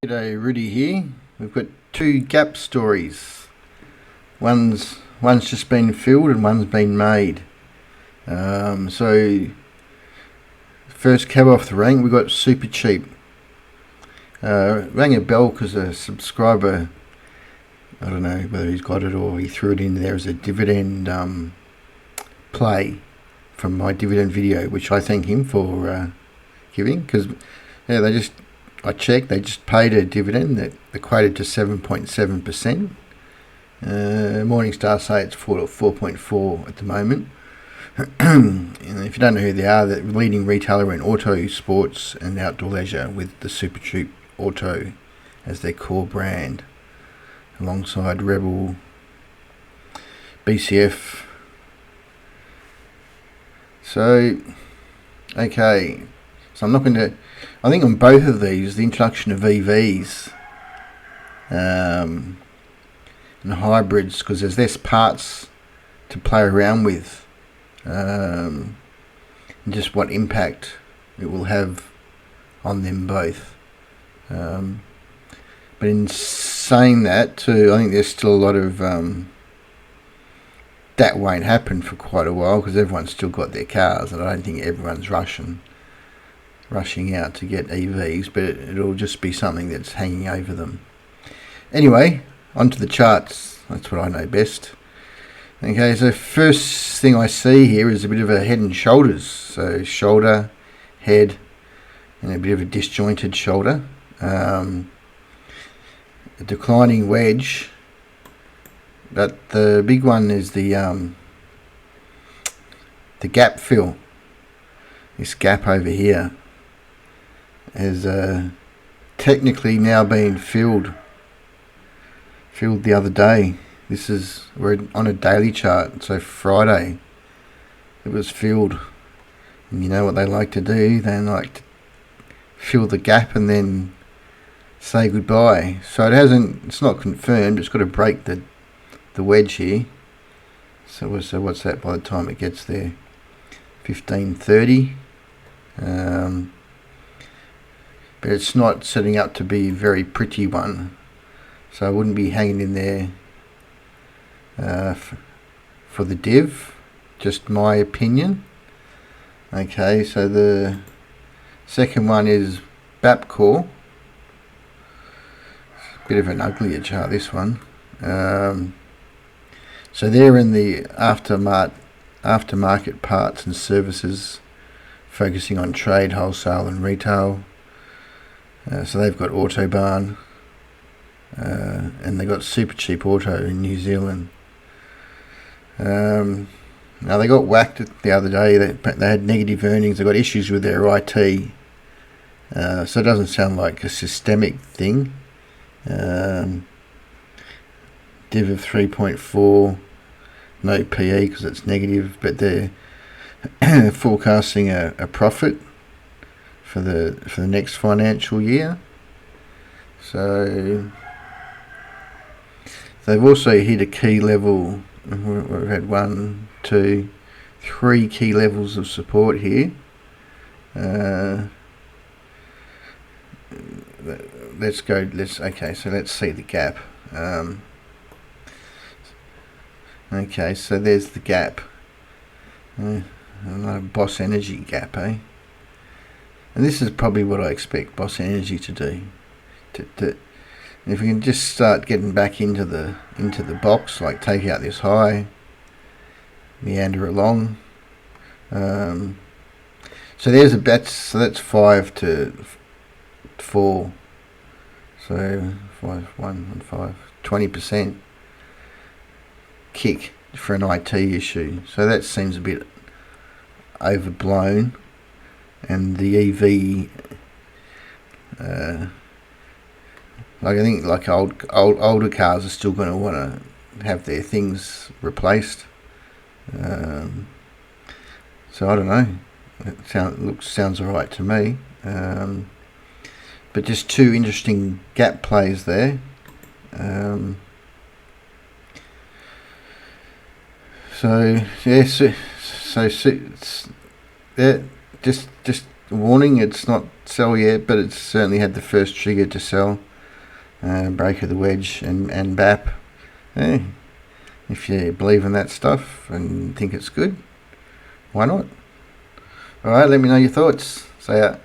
G'day, Rudy here. We've got two gap stories. One's just been filled and one's been made. So first cab off the rank, we got Supercheap. Rang a bell because a subscriber, I don't know whether he's got it or he threw it in there as a dividend play from my dividend video, which I thank him for giving, because I checked, they just paid a dividend that equated to 7.7%. Morningstar say it's 4.4 at the moment. And if you don't know who they are, the leading retailer in auto, sports and outdoor leisure, with the Supercheap Auto as their core brand, alongside Rebel, BCF. So, okay. So I'm not going to... I think on both of these, the introduction of EVs and hybrids, because there's less parts to play around with, and just what impact it will have on them both. But in saying that too, I think there's still a lot of... that won't happen for quite a while, because everyone's still got their cars, and I don't think everyone's rushing out to get EVs, but it'll just be something that's hanging over them. Anyway, onto the charts. That's what I know best. Okay, so first thing I see here is a bit of a head and shoulders. So shoulder, head, and a bit of a disjointed shoulder. A declining wedge, but the big one is the gap fill. This gap over here has technically now been filled the other day. We're on a daily chart, so Friday it was filled. And you know what they like to do? They like to fill the gap and then say goodbye. So it's not confirmed. It's got to break the wedge here. So what's that by the time it gets there? 15:30. But it's not setting up to be a very pretty one, so I wouldn't be hanging in there for the div. Just my opinion. Okay, so the second one is BAPCOR. Bit of an uglier chart, this one. So they're in the aftermarket parts and services, focusing on trade, wholesale and retail. So they've got Autobarn, and they got Supercheap Auto in New Zealand. Now they got whacked the other day. They had negative earnings. They got issues with their IT. So it doesn't sound like a systemic thing. Div of 3.4, no PE because it's negative, but they're forecasting a profit for the next financial year. So they've also hit a key level. We've had 1, 2, 3 key levels of support here. Let's see the gap. Okay, so there's the gap. Another Boss Energy gap, eh? And this is probably what I expect Boss Energy to do. If we can just start getting back into the box, like take out this high, meander along. So there's a bet. So that's 5 to 4. So 5, 1 and 5, 20% kick for an IT issue. So that seems a bit overblown. And the EV, I think older cars are still going to want to have their things replaced. So I don't know. It sounds alright to me. But just two interesting gap plays there. So yes, just a warning. It's not sell yet, but it's certainly had the first trigger to sell. break of the wedge and BAP. If you believe in that stuff and think it's good, why not? Alright, let me know your thoughts. See ya.